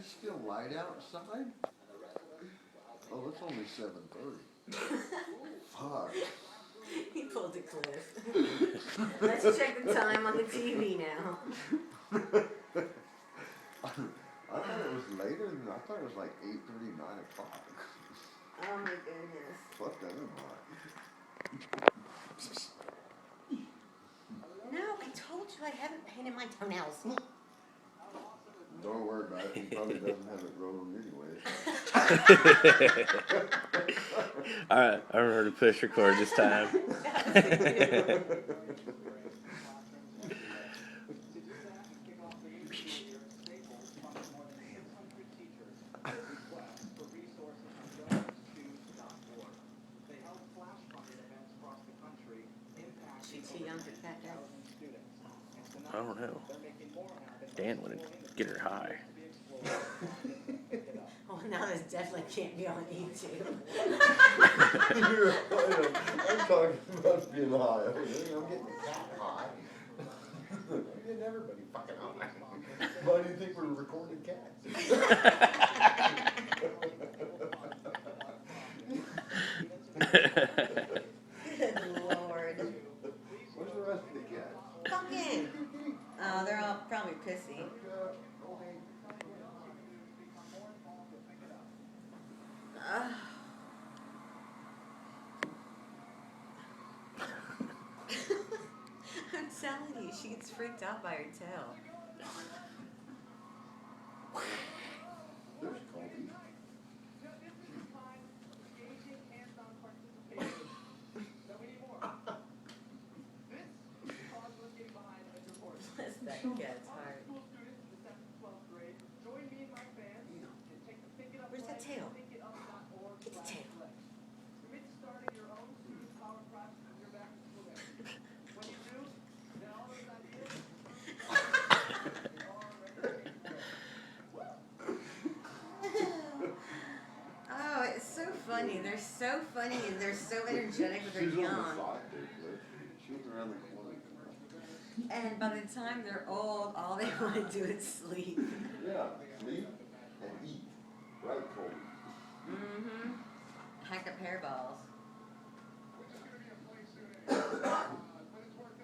still light outside? Oh, it's only 7:30. Fuck. He pulled a Cliff. Let's check the time on the TV now. I thought it was later than I thought it was like 8:30, 9 o'clock. Oh my goodness. Fuck that in mind. No, I told you I haven't painted my toenails. Don't worry about it. He probably doesn't have it rolling anyway. Alright, I remember to push record this time. She too young for Cat Day? I don't know. Dan wouldn't get her high. Oh, now this definitely can't be on YouTube. I'm talking about being high. I'm getting cat high. I'm getting everybody fucking high. Why do you think we're recording cats? Good Lord. Where's the rest of the cats? Fucking. Oh, they're all probably pissy. I'm telling you, she gets freaked out by her tail. There's Colby. Bless that cat's heart. Where's that tail? Get the tail. Oh, it's so funny. They're so funny and they're so energetic when they're young. She's around the corner. And by the time they're old, all they want to do is sleep. Yeah, sleep and eat. Right, Colby. Mm-hmm. Hack up hairballs.